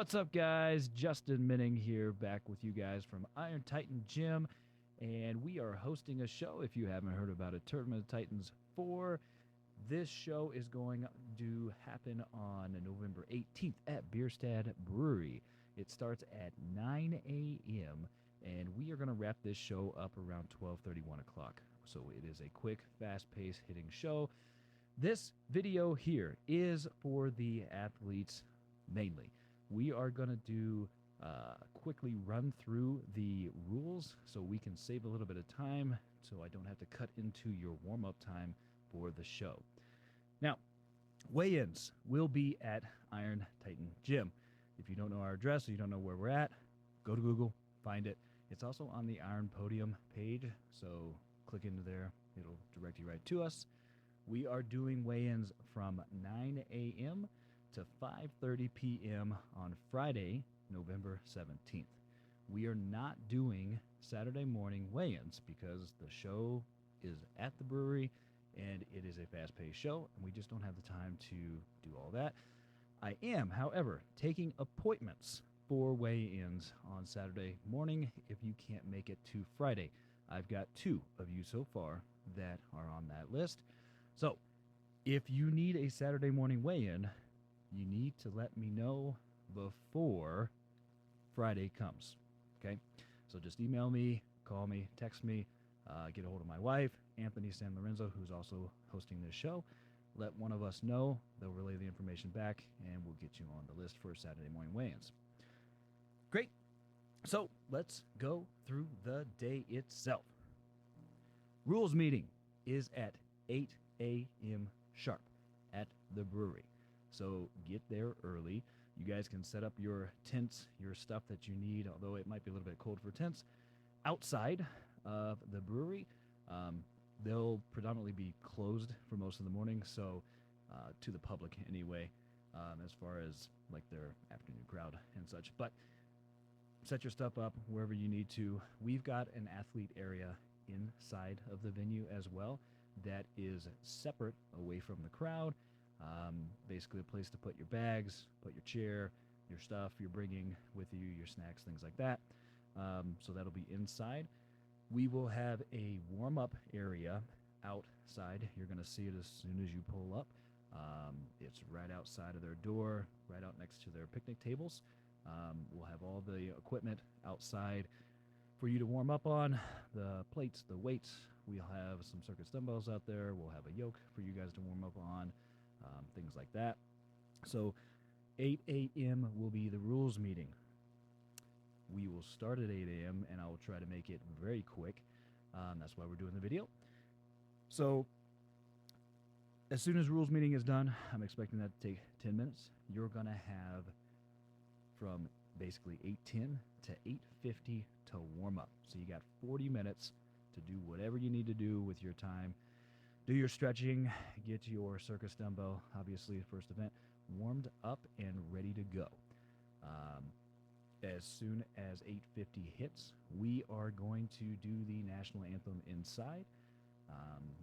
What's up, guys? Justin Minning here, back with you guys from Iron Titan Gym, and we are hosting a show. If you haven't heard about it, Tournament of Titans 4. This show is going to happen on November 18th at Bierstadt Brewery. It starts at 9 a.m., and we are going to wrap this show up around 12:30, 1 o'clock. So it is a quick, fast-paced hitting show. This video here is for the athletes mainly. We are going to do quickly run through the rules so we can save a little bit of time so I don't have to cut into your warm-up time for the show. Now, weigh-ins will be at Iron Titan Gym. If you don't know our address or you don't know where we're at, go to Google, find it. It's also on the Iron Podium page, so click into there. It'll direct you right to us. We are doing weigh-ins from 9 a.m. to 5:30 p.m. on Friday, November 17th. We are not doing Saturday morning weigh-ins because the show is at the brewery and it is a fast-paced show, and we just don't have the time to do all that. I am, however, taking appointments for weigh-ins on Saturday morning if you can't make it to Friday. I've got 2 of you so far that are on that list. So, if you need a Saturday morning weigh-in, you need to let me know before Friday comes, okay? So just email me, call me, text me, get a hold of my wife, Anthony San Lorenzo, who's also hosting this show. Let one of us know. They'll relay the information back, and we'll get you on the list for Saturday morning weigh-ins. Great. So let's go through the day itself. Rules meeting is at 8 a.m. sharp at the brewery. So get there early. You guys can set up your tents, your stuff that you need, although it might be a little bit cold for tents, outside of the brewery. They'll predominantly be closed for most of the morning, so to the public anyway, as far as like their afternoon crowd and such. But set your stuff up wherever you need to. We've got an athlete area inside of the venue as well that is separate away from the crowd. Basically a place to put your bags, put your chair, your stuff you're bringing with you, your snacks, things like that. So that'll be inside. We will have a warm-up area outside. You're going to see it as soon as you pull up. It's right outside of their door, right out next to their picnic tables. We'll have all the equipment outside for you to warm up on, the plates, the weights. We'll have some circus dumbbells out there. We'll have a yoke for you guys to warm up on, things like that. So 8 a.m. will be the rules meeting. We will start at 8 a.m. and I will try to make it very quick. That's why we're doing the video. So as soon as rules meeting is done, I'm expecting that to take 10 minutes. You're going to have from basically 8:10 to 8:50 to warm up. So you got 40 minutes to do whatever you need to do with your time. Do your stretching, get your circus dumbbell, obviously the first event, warmed up and ready to go. As soon as 8:50 hits, we are going to do the national anthem inside.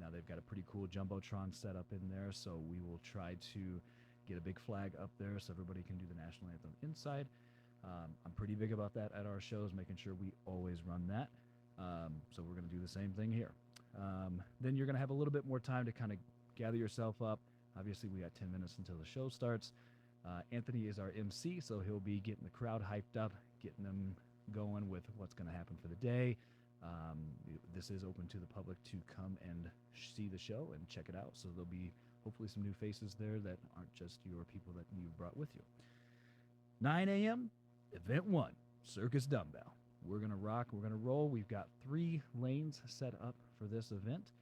Now they've got a pretty cool Jumbotron set up in there, so we will try to get a big flag up there so everybody can do the national anthem inside. I'm pretty big about that at our shows, making sure we always run that. So we're going to do the same thing here. Then you're going to have a little bit more time to kind of gather yourself up. Obviously, we got 10 minutes until the show starts. Anthony is our MC, so he'll be getting the crowd hyped up, getting them going with what's going to happen for the day. This is open to the public to come and see the show and check it out. So there'll be hopefully some new faces there that aren't just your people that you brought with you. 9 a.m., event 1, circus dumbbell. We're going to rock, we're going to roll. We've got 3 lanes set up for this event.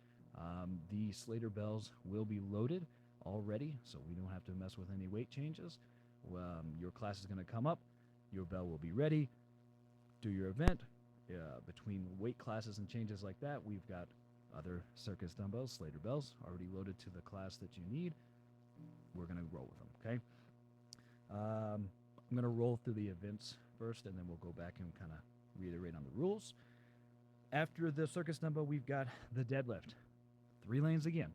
The Slater bells will be loaded already, so we don't have to mess with any weight changes. Your class is going to come up, your bell will be ready, do your event. Between weight classes and changes like that, we've got other circus dumbbells, Slater bells, already loaded to the class that you need. We're going to roll with them, okay? I'm going to roll through the events first, and then we'll go back and kind of reiterate on the rules. After the circus dumbbell, we've got the deadlift. 3 lanes again.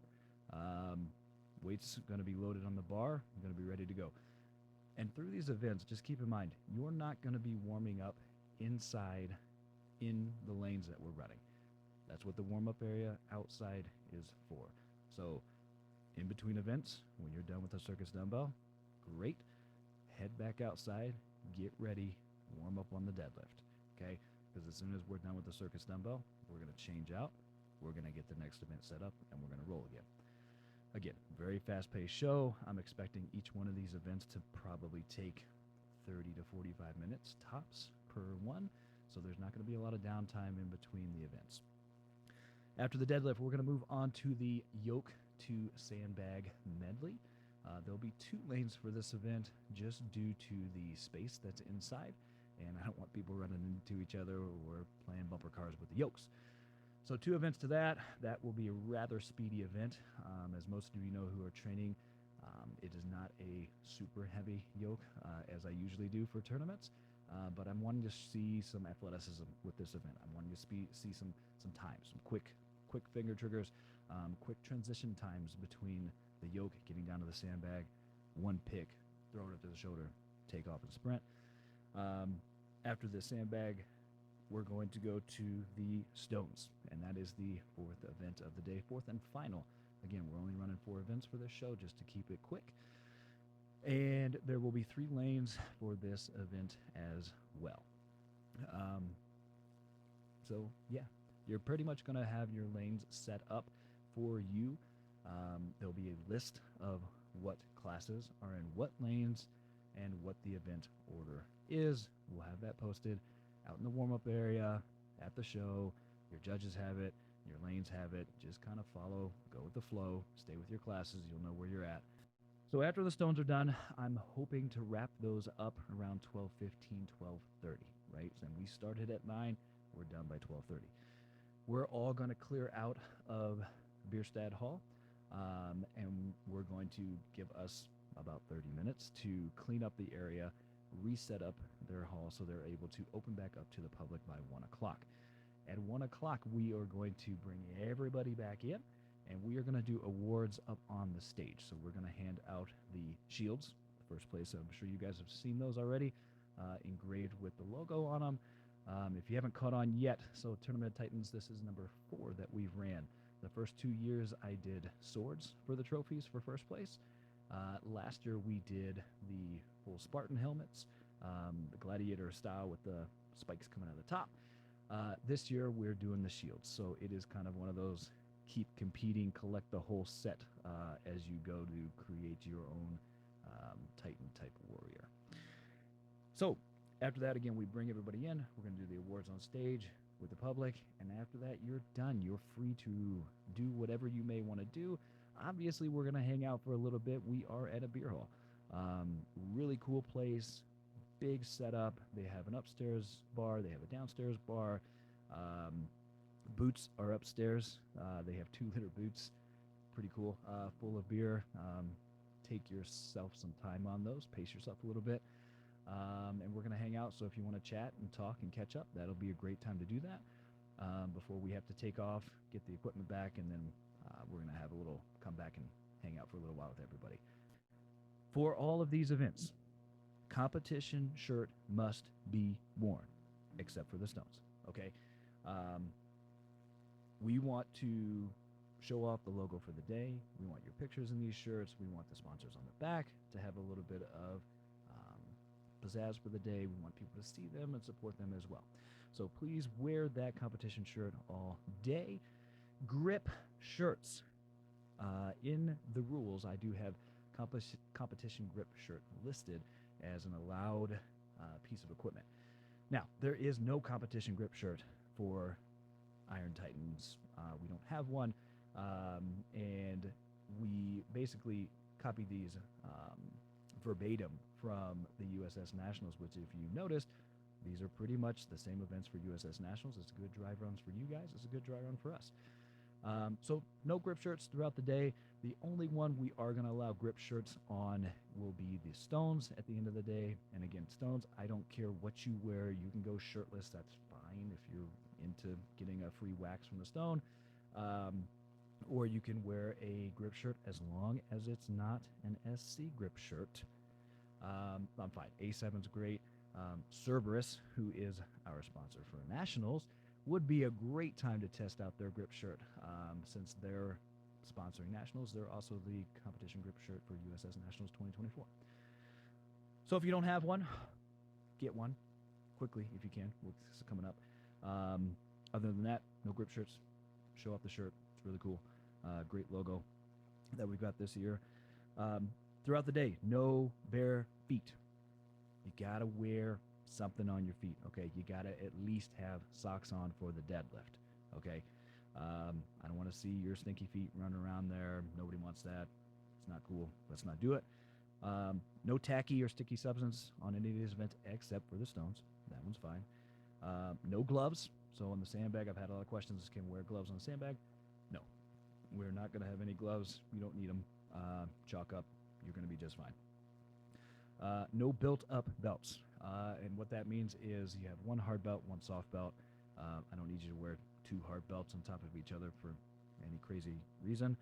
Weights going to be loaded on the bar. Going to be ready to go. And through these events, just keep in mind, you're not going to be warming up inside in the lanes that we're running. That's what the warm-up area outside is for. So in between events, when you're done with the circus dumbbell, great. Head back outside, get ready, warm up on the deadlift, okay? Because as soon as we're done with the circus dumbbell, we're going to change out, we're going to get the next event set up, and we're going to roll again. Again, very fast-paced show. I'm expecting each one of these events to probably take 30 to 45 minutes tops per one, so there's not going to be a lot of downtime in between the events. After the deadlift, we're going to move on to the yoke to sandbag medley. There'll be 2 lanes for this event just due to the space that's inside, and I don't want people running into each other or playing bumper cars with the yokes. So 2 events to that. That will be a rather speedy event. As most of you know who are training, it is not a super heavy yoke as I usually do for tournaments, but I'm wanting to see some athleticism with this event. I'm wanting to see some times, some quick finger triggers, quick transition times between the yoke, getting down to the sandbag, one pick, throw it up to the shoulder, take off and sprint. After the sandbag, we're going to go to the stones, and that is the 4th event of the day, 4th and final. Again, we're only running 4 events for this show just to keep it quick. And there will be 3 lanes for this event as well. So yeah, you're pretty much going to have your lanes set up for you. There'll be a list of what classes are in what lanes and what the event order is. We'll have that posted out in the warm-up area at the show. Your judges have it, your lanes have it. Just kind of follow, go with the flow, stay with your classes. You'll know where you're at. So after the stones are done, I'm hoping to wrap those up around 12:15, 12:30, right? And we started at 9, we're done by 12:30. We're all going to clear out of Bierstadt Hall, and we're going to give us about 30 minutes to clean up the area, reset up their hall so they're able to open back up to the public by 1 o'clock. At 1 o'clock, we are going to bring everybody back in, and we are going to do awards up on the stage. So we're going to hand out the shields. First place, I'm sure you guys have seen those already, engraved with the logo on them. If you haven't caught on yet, so Tournament of Titans, this is number 4 that we've ran. The first 2 years I did swords for the trophies for first place. Last year we did the full Spartan helmets, the gladiator style with the spikes coming out of the top. This year we're doing the shields, so it is kind of one of those keep competing, collect the whole set as you go to create your own Titan type warrior. So after that, again, we bring everybody in. We're going to do the awards on stage with the public, and after that, you're done. You're free to do whatever you may want to do. Obviously, we're going to hang out for a little bit. We are at a beer hall. Really cool place, big setup. They have an upstairs bar. They have a downstairs bar. Boots are upstairs. They have 2-liter boots. Pretty cool. Full of beer. Take yourself some time on those. Pace yourself a little bit. And we're going to hang out, so if you want to chat and talk and catch up, that'll be a great time to do that before we have to take off, get the equipment back, and then we're going to have a little come back and hang out for a little while with everybody. For all of these events, competition shirt must be worn, except for the stones, okay? We want to show off the logo for the day. We want your pictures in these shirts. We want the sponsors on the back to have a little bit of pizzazz for the day. We want people to see them and support them as well. So please wear that competition shirt all day. Grip shirts. In the rules, I do have competition grip shirt listed as an allowed piece of equipment. Now, there is no competition grip shirt for Iron Titans. We don't have one, and we basically copy these verbatim from the USS Nationals, which, if you noticed, these are pretty much the same events for USS Nationals. It's good dry runs for you guys. It's a good dry run for us. So no grip shirts throughout the day. The only one we are going to allow grip shirts on will be the stones at the end of the day. And again, stones, I don't care what you wear. You can go shirtless. That's fine if you're into getting a free wax from the stone. Or you can wear a grip shirt as long as it's not an SC grip shirt. I'm fine. A7's great. Cerberus, who is our sponsor for Nationals, would be a great time to test out their grip shirt. Since they're sponsoring Nationals, they're also the competition grip shirt for USS Nationals 2024. So if you don't have one, get one quickly if you can. This is coming up. Other than that, no grip shirts. Show off the shirt. It's really cool. Great logo that we've got this year. Throughout the day, no bare feet. You got to wear something on your feet, okay? You got to at least have socks on for the deadlift, okay? I don't want to see your stinky feet running around there. Nobody wants that. It's not cool. Let's not do it. No tacky or sticky substance on any of these events except for the stones. That one's fine. No gloves. So on the sandbag, I've had a lot of questions. Can we wear gloves on the sandbag? No. We're not going to have any gloves. You don't need them. Chalk up. You're going to be just fine. No built-up belts. And what that means is you have one hard belt, one soft belt. I don't need you to wear two hard belts on top of each other for any crazy reason.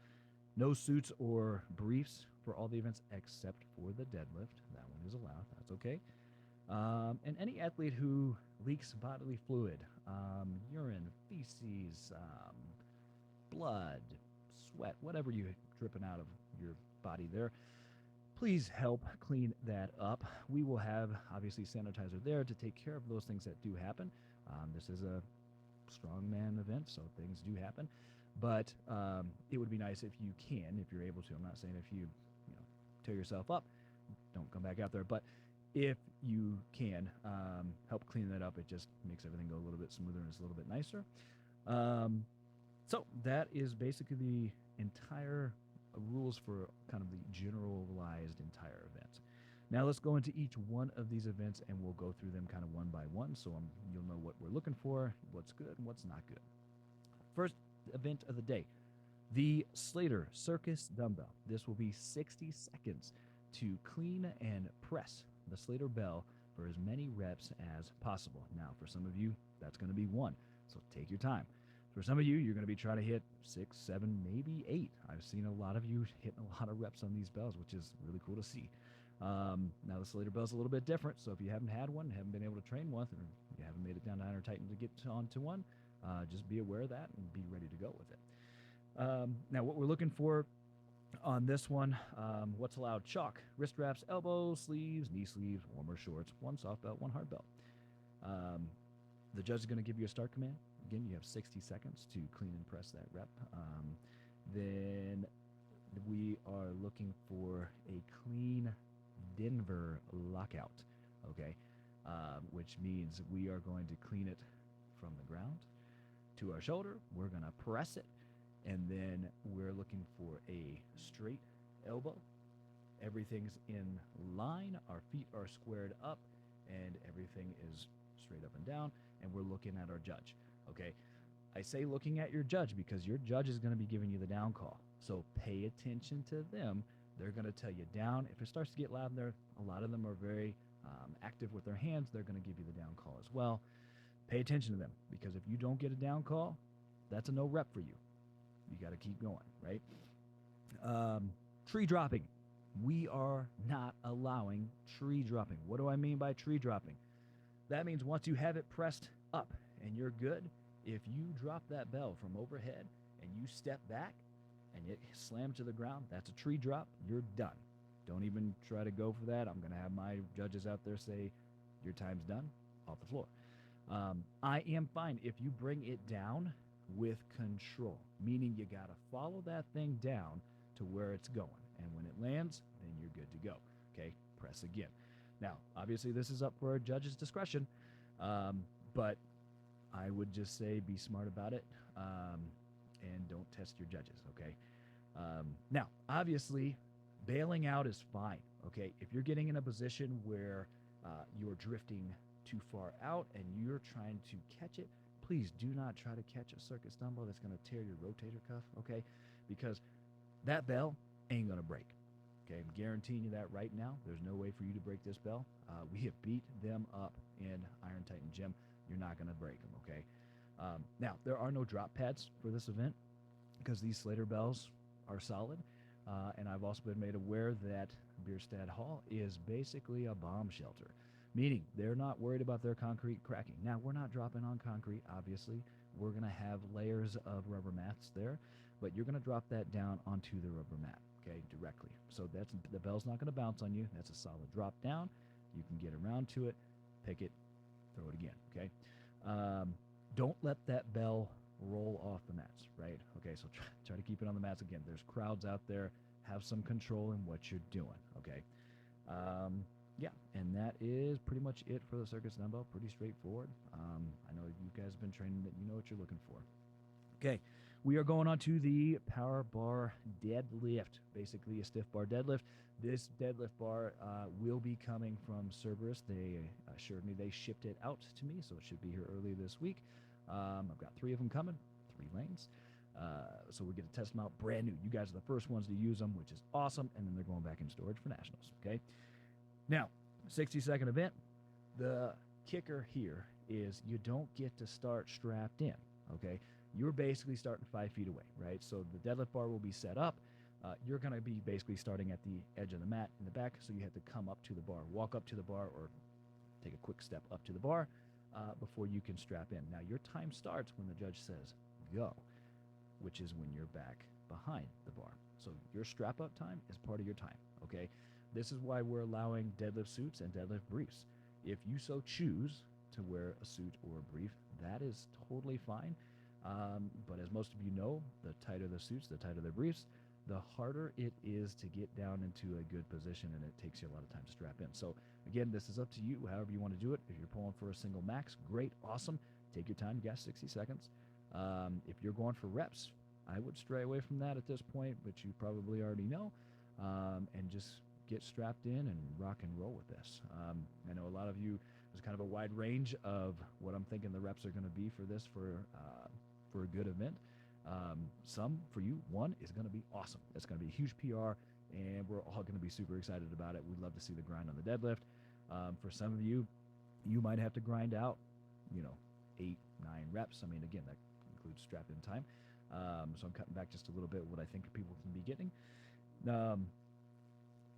No suits or briefs for all the events except for the deadlift. That one is allowed. That's okay. And any athlete who leaks bodily fluid, urine, feces, blood, sweat, whatever you're dripping out of your body there, please help clean that up. We will have, obviously, sanitizer there to take care of those things that do happen. This is a strongman event, so things do happen. But it would be nice if you can, if you're able to. I'm not saying if you tear yourself up, don't come back out there. But if you can help clean that up, it just makes everything go a little bit smoother and it's a little bit nicer. So that is basically the entire rules for kind of the generalized entire event. Now let's go into each one of these events and we'll go through them kind of one by one so you'll know what we're looking for, what's good and what's not good. First event of the day, the Slater Circus Dumbbell. This will be 60 seconds to clean and press the Slater bell for as many reps as possible. Now, for some of you, that's going to be one, so take your time. For some of you, you're going to be trying to hit 6, 7, maybe 8. I've seen a lot of you hitting a lot of reps on these bells, which is really cool to see. Now, the Slater bell's a little bit different, so if you haven't had one, haven't been able to train one, or you haven't made it down to Iron Titan to get onto one, just be aware of that and be ready to go with it. Now, what we're looking for on this one, what's allowed? Chalk, wrist wraps, elbows, sleeves, knee sleeves, warmer shorts, one soft belt, one hard belt. The judge is going to give you a start command. Again, you have 60 seconds to clean and press that rep. Then we are looking for a clean Denver lockout, okay? Which means we are going to clean it from the ground to our shoulder. We're going to press it, and then we're looking for a straight elbow. Everything's in line. Our feet are squared up, and everything is straight up and down, and we're looking at our judge, okay? I say looking at your judge because your judge is going to be giving you the down call, so pay attention to them. They're going to tell you down. If it starts to get loud there, a lot of them are very active with their hands. They're going to give you the down call as well. Pay attention to them, because if you don't get a down call, that's a no rep for you. You got to keep going, right? Tree dropping. We are not allowing tree dropping. What do I mean by tree dropping? That means once you have it pressed up and you're good, if you drop that bell from overhead and you step back and it slams to the ground, that's a tree drop. You're done. Don't even try to go for that. I'm going to have my judges out there say, your time's done, off the floor. I am fine if you bring it down with control, meaning you got to follow that thing down to where it's going. And when it lands, then you're good to go. Okay, press again. Now, obviously, this is up for a judge's discretion, but I would just say be smart about it and don't test your judges, okay? Now, obviously, bailing out is fine, okay? If you're getting in a position where you're drifting too far out and you're trying to catch it, please do not try to catch a circus dumbbell that's going to tear your rotator cuff, okay? Because that bell ain't going to break, okay? I'm guaranteeing you that right now. There's no way for you to break this bell. We have beat them up in Iron Titan Gym. You're not going to break them, okay? Now, there are no drop pads for this event because these Slater bells are solid. And I've also been made aware that Bierstadt Hall, is basically a bomb shelter, meaning they're not worried about their concrete cracking. Now, we're not dropping on concrete, obviously. We're going to have layers of rubber mats there, but you're going to drop that down onto the rubber mat, okay, directly. So that's the bell's not going to bounce on you. That's a solid drop down. You can get around to it, pick it, throw it again, okay? Don't let that bell roll off the mats, right? Okay, so try to keep it on the mats. Again, there's crowds out there. Have some control in what you're doing, okay? Yeah, and that is pretty much it for the circus dumbbell. Pretty straightforward. I know you guys have been training that you know what you're looking for. Okay, we are going on to the power bar deadlift, basically a stiff bar deadlift. This deadlift bar will be coming from Cerberus. They assured me they shipped it out to me, so it should be here early this week. I've got 3 of them coming, 3 lanes. So we're going to test them out brand new. You guys are the first ones to use them, which is awesome, and then they're going back in storage for nationals, okay? Now, 60-second event. The kicker here is you don't get to start strapped in, okay? You're basically starting 5 feet away, right? So the deadlift bar will be set up. You're going to be basically starting at the edge of the mat in the back, so you have to come up to the bar, walk up to the bar, or take a quick step up to the bar before you can strap in. Now, your time starts when the judge says go, which is when you're back behind the bar. So your strap-up time is part of your time, okay? This is why we're allowing deadlift suits and deadlift briefs. If you so choose to wear a suit or a brief, that is totally fine. But as most of you know, the tighter the suits, the tighter the briefs, the harder it is to get down into a good position, and it takes you a lot of time to strap in. So again, this is up to you, however you want to do it. If you're pulling for a single max, great, awesome. Take your time, you got 60 seconds. If you're going for reps, I would stray away from that at this point, but you probably already know, and just get strapped in and rock and roll with this. I know a lot of you, there's kind of a wide range of what I'm thinking the reps are going to be for this for a good event. Some for you, one is going to be awesome. It's going to be a huge PR, and we're all going to be super excited about it. We'd love to see the grind on the deadlift. For some of you, you might have to grind out, 8, 9 reps. I mean, again, that includes strap-in time. So I'm cutting back just a little bit what I think people can be getting.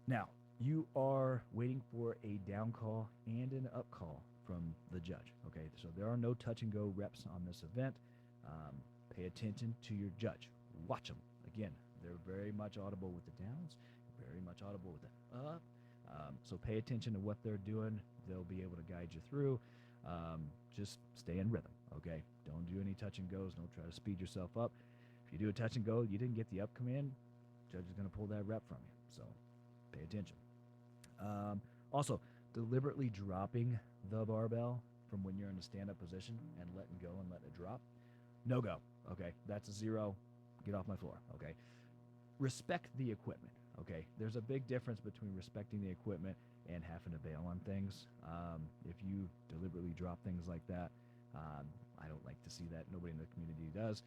Now, you are waiting for a down call and an up call from the judge, okay? So there are no touch-and-go reps on this event. Pay attention to your judge. Watch them. Again, they're very much audible with the downs, very much audible with the up. So pay attention to what they're doing. They'll be able to guide you through. Just stay in rhythm, okay? Don't do any touch and goes. Don't try to speed yourself up. If you do a touch and go, you didn't get the up command, judge is going to pull that rep from you. So pay attention. Also, deliberately dropping the barbell from when you're in a stand-up position and letting go and letting it drop, no go, okay? That's a 0. Get off my floor, okay? Respect the equipment, okay? There's a big difference between respecting the equipment and having to bail on things. If you deliberately drop things like that, I don't like to see that. Nobody in the community does.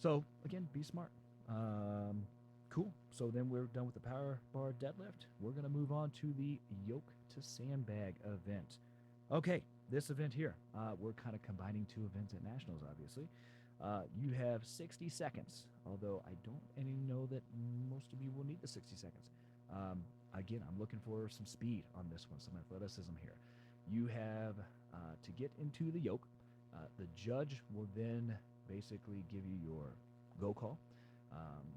So, again, be smart. Cool. So then we're done with the power bar deadlift. We're going to move on to the yoke to sandbag event. Okay, this event here, we're kind of combining 2 events at Nationals, obviously. You have 60 seconds, although I don't know that most of you will need the 60 seconds. Again, I'm looking for some speed on this one, some athleticism here. You have to get into the yoke. The judge will then basically give you your go call.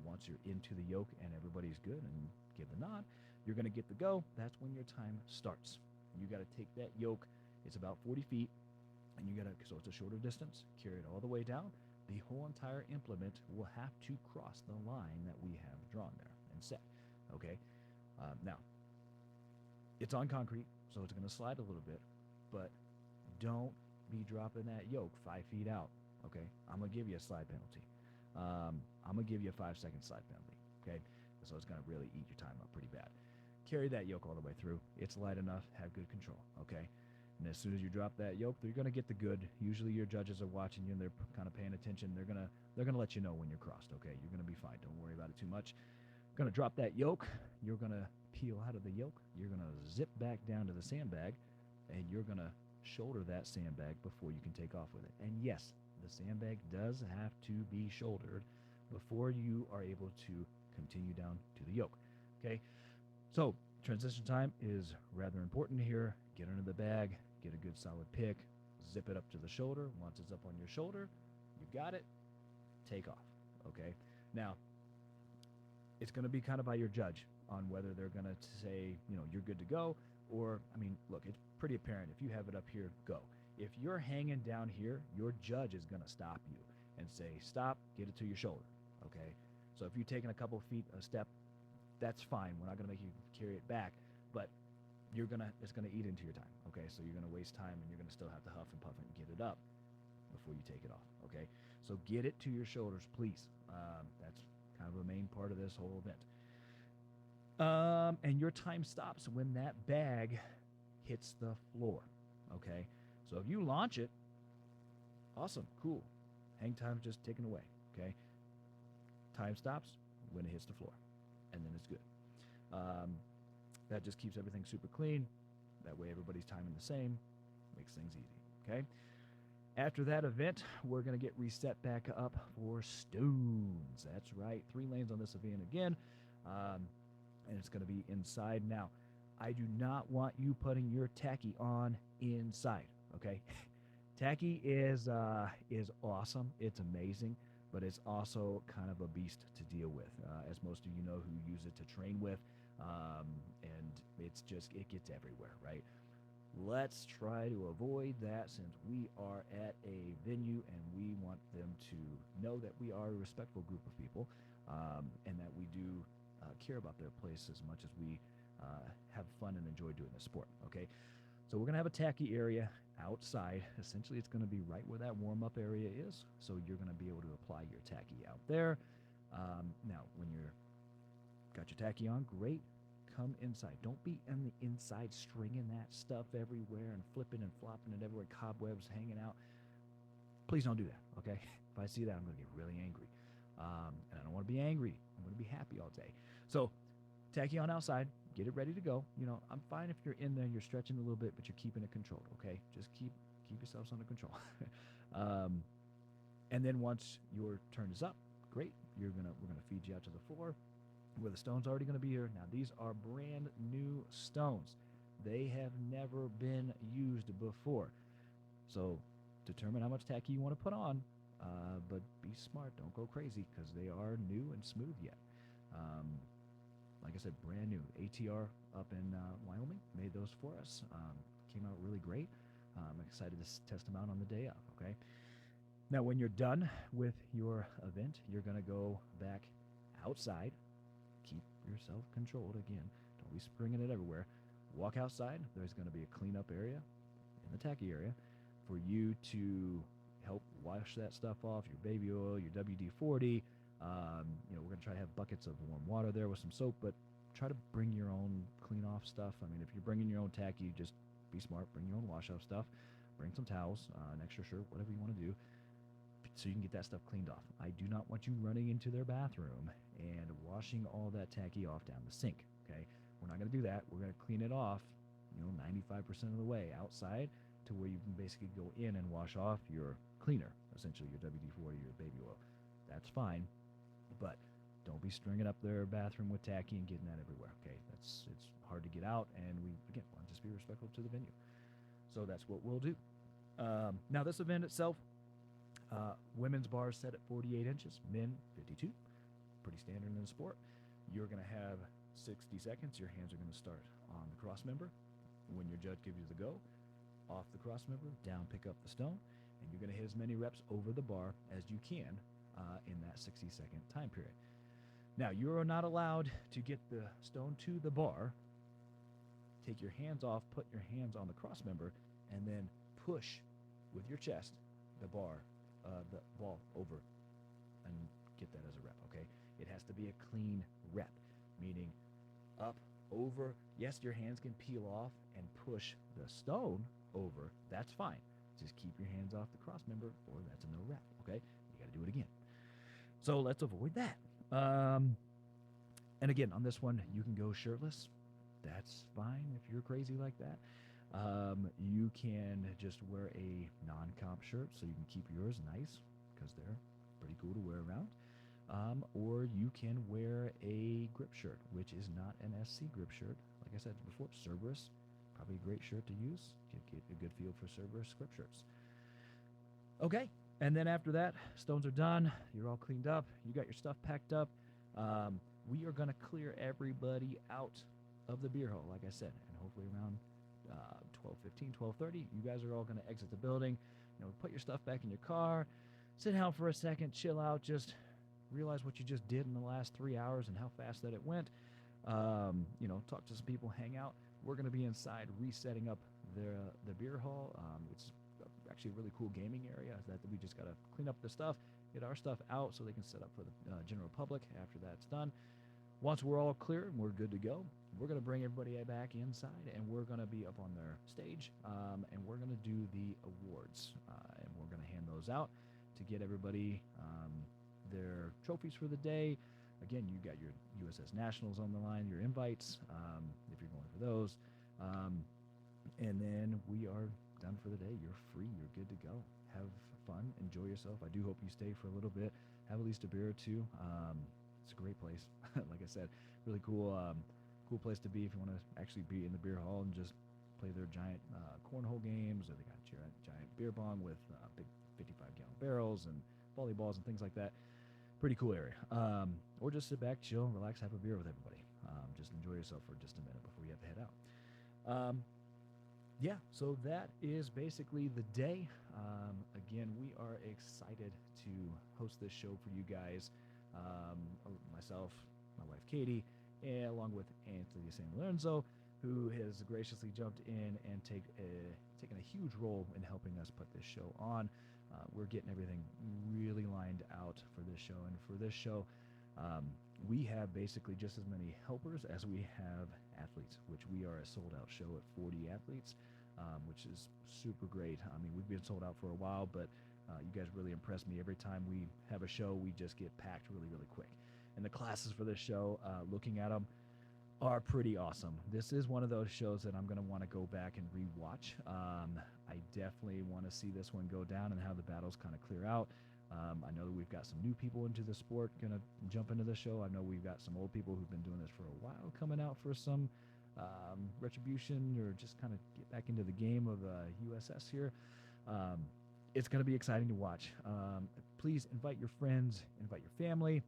Once you're into the yoke and everybody's good and give the nod, you're going to get the go. That's when your time starts. You got to take that yoke. It's about 40 feet, and you got to, so it's a shorter distance, carry it all the way down. The whole entire implement will have to cross the line that we have drawn there and set, okay? Now, it's on concrete, so it's going to slide a little bit, but don't be dropping that yoke 5 feet out, okay? I'm going to give you a slide penalty. I'm going to give you a 5-second slide penalty, okay? So it's going to really eat your time up pretty bad. Carry that yoke all the way through. It's light enough. Have good control, okay? And as soon as you drop that yoke, you're going to get the good. Usually your judges are watching you, and they're kind of paying attention. They're gonna let you know when you're crossed, okay? You're going to be fine. Don't worry about it too much. Going to drop that yoke. You're going to peel out of the yoke. You're going to zip back down to the sandbag, and you're going to shoulder that sandbag before you can take off with it. And yes, the sandbag does have to be shouldered before you are able to continue down to the yoke, okay? So transition time is rather important here. Get under the bag, get a good solid pick, zip it up to the shoulder. Once it's up on your shoulder, you've got it, take off. Okay. Now, it's going to be kind of by your judge on whether they're going to say, you're good to go, or, look, it's pretty apparent. If you have it up here, go. If you're hanging down here, your judge is going to stop you and say, stop, get it to your shoulder. Okay. So if you're taking a couple feet a step, that's fine. We're not going to make you carry it back, but it's going to eat into your time. Okay. So you're going to waste time, and you're going to still have to huff and puff and get it up before you take it off. Okay. So get it to your shoulders, please. That's kind of a main part of this whole event. And your time stops when that bag hits the floor. Okay. So if you launch it, awesome, cool. Hang time's just taken away. Okay. Time stops when it hits the floor, and then it's good. That just keeps everything super clean. That way everybody's timing the same. Makes things easy. Okay. After that event, we're going to get reset back up for stones. That's right. 3 lanes on this event again. And it's going to be inside. Now, I do not want you putting your tacky on inside. Okay. Tacky is awesome. It's amazing, but it's also kind of a beast to deal with, as most of you know who use it to train with. And it gets everywhere, right? Let's try to avoid that, since we are at a venue and we want them to know that we are a respectful group of people, and that we do care about their place as much as we have fun and enjoy doing the sport. Okay, so we're going to have a tacky area outside. Essentially, it's going to be right where that warm-up area is, so you're going to be able to apply your tacky out there. Now, when you're got your tacky on, great. Come inside. Don't be in the inside stringing that stuff everywhere and flipping and flopping it everywhere, cobwebs hanging out. Please don't do that, okay? If I see that, I'm going to get really angry. And I don't want to be angry. I'm going to be happy all day. So tacky on outside. Get it ready to go. I'm fine if you're in there, you're stretching a little bit, but you're keeping it controlled, okay? Just keep yourselves under control. And then once your turn is up, great. We're gonna feed you out to the floor, where the stone's already going to be here. Now, these are brand new stones. They have never been used before. So determine how much tacky you want to put on, but be smart. Don't go crazy, because they are new and smooth yet. Like I said, brand new. ATR up in Wyoming made those for us. Came out really great. I'm excited to test them out on the day of, okay? Now, when you're done with your event, you're going to go back outside. Keep yourself controlled again. Don't be springing it everywhere. Walk outside. There's going to be a cleanup area in the tacky area for you to help wash that stuff off, your baby oil, your WD-40. We're going to try to have buckets of warm water there with some soap, but try to bring your own clean off stuff. If you're bringing your own tacky, just be smart. Bring your own wash off stuff. Bring some towels, an extra shirt, whatever you want to do, so you can get that stuff cleaned off. I do not want you running into their bathroom and washing all that tacky off down the sink, okay? We're not going to do that. We're going to clean it off, 95% of the way outside, to where you can basically go in and wash off your cleaner, essentially your WD-40, your baby oil. That's fine, but don't be stringing up their bathroom with tacky and getting that everywhere, okay? It's hard to get out, and we, again, want to just be respectful to the venue. So that's what we'll do. Now, this event itself, women's bar set at 48 inches, men 52. Pretty standard in the sport. You're going to have 60 seconds. Your hands are going to start on the cross member. When your judge gives you the go, off the cross member, down, pick up the stone, and you're going to hit as many reps over the bar as you can in that 60-second time period. Now, you are not allowed to get the stone to the bar, take your hands off, put your hands on the cross member, and then push with your chest the ball over and get that as a rep, okay? It has to be a clean rep, meaning up, over. Yes, your hands can peel off and push the stone over. That's fine. Just keep your hands off the cross member, or that's a no rep, okay? You got to do it again. So let's avoid that. And again, on this one, you can go shirtless. That's fine if you're crazy like that. You can just wear a non-comp shirt, so you can keep yours nice, because they're pretty cool to wear around. or you can wear a grip shirt, which is not an SC grip shirt. Like I said before, Cerberus, probably a great shirt to use. Get a good feel for Cerberus grip shirts. Okay, and then after that, stones are done. You're all cleaned up. You got your stuff packed up. We are going to clear everybody out of the beer hall, like I said, and hopefully around 12:15, 12:30, you guys are all going to exit the building. Put your stuff back in your car, sit down for a second, chill out, just realize what you just did in the last 3 hours and how fast that it went. Talk to some people, hang out. We're going to be inside resetting up the beer hall. It's actually a really cool gaming area that we just got to clean up the stuff, get our stuff out so they can set up for the general public after that's done. Once we're all clear and we're good to go, we're going to bring everybody back inside, and we're going to be up on their stage, and we're going to do the awards, and we're going to hand those out to get everybody their trophies for the day. Again, you got your USS Nationals on the line, your invites, if you're going for those. And then we are done for the day. You're free. You're good to go. Have fun. Enjoy yourself. I do hope you stay for a little bit. Have at least a beer or two. It's a great place. Like I said, really cool place to be if you want to actually be in the beer hall and just play their giant cornhole games. Or they got giant beer bong with big 55-gallon barrels and volleyballs and things like that. Pretty cool area. Or just sit back, chill, relax, have a beer with everybody. Just enjoy yourself for just a minute before you have to head out. Yeah, so that is basically the day. Again, we are excited to host this show for you guys. Myself, my wife Katie, and along with Anthony San Lorenzo, who has graciously jumped in and taken a huge role in helping us put this show on. We're getting everything really lined out for this show. And for this show, we have basically just as many helpers as we have athletes, which we are a sold-out show at 40 athletes, which is super great. I mean, we've been sold out for a while, but you guys really impress me. Every time we have a show, we just get packed really, really quick. And the classes for this show, looking at them, are pretty awesome. This is one of those shows that I'm going to want to go back and rewatch. I definitely want to see this one go down and how the battles kind of clear out. I know that we've got some new people into the sport going to jump into the show. I know we've got some old people who've been doing this for a while coming out for some retribution or just kind of get back into the game of USS here. It's going to be exciting to watch. Please invite your friends, invite your family,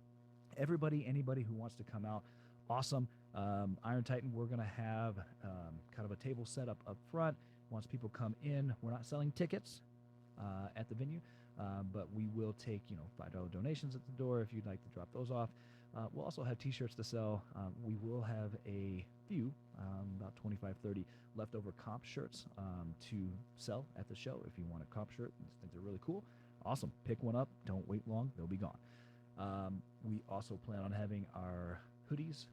anybody who wants to come out. Awesome. Iron Titan, we're going to have kind of a table set up front. Once people come in, we're not selling tickets at the venue, but we will take $5 donations at the door if you'd like to drop those off. We'll also have t-shirts to sell. We will have a few, about 25, 30 leftover comp shirts to sell at the show. If you want a comp shirt and think they're really cool, awesome. Pick one up. Don't wait long. They'll be gone. We also plan on having our hoodies,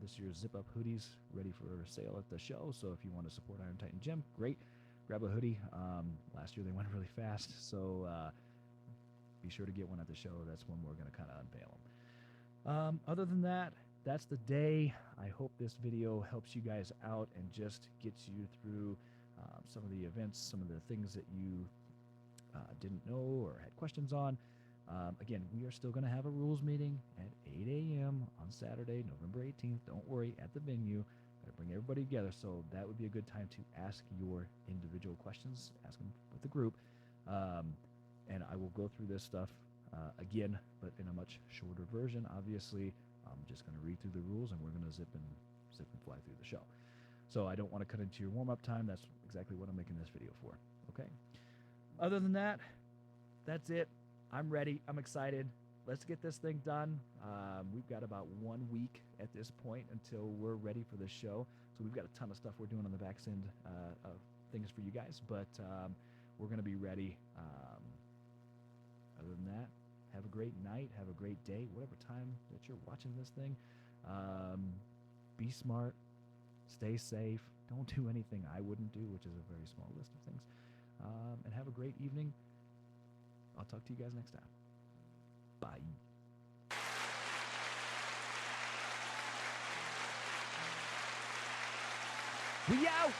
this year's zip-up hoodies, ready for sale at the show. So if you want to support Iron Titan Gym, great. Grab a hoodie. Last year they went really fast, so be sure to get one at the show. That's when we're going to kind of unveil them. Other than that, that's the day. I hope this video helps you guys out and just gets you through some of the events, some of the things that you didn't know or had questions on. Again, we are still going to have a rules meeting at 8 a.m. on Saturday, November 18th. Don't worry, at the venue. Got to bring everybody together, so that would be a good time to ask your individual questions, ask them with the group. And I will go through this stuff again, but in a much shorter version. Obviously, I'm just going to read through the rules, and we're going to zip and fly through the show. So I don't want to cut into your warm-up time. That's exactly what I'm making this video for. Okay. Other than that, that's it. I'm ready. I'm excited. Let's get this thing done. We've got about 1 week at this point until we're ready for the show. So we've got a ton of stuff we're doing on the back end of things for you guys, but we're going to be ready. Other than that, have a great night. Have a great day, whatever time that you're watching this thing. Be smart. Stay safe. Don't do anything I wouldn't do, which is a very small list of things. And have a great evening. I'll talk to you guys next time. Bye. We out!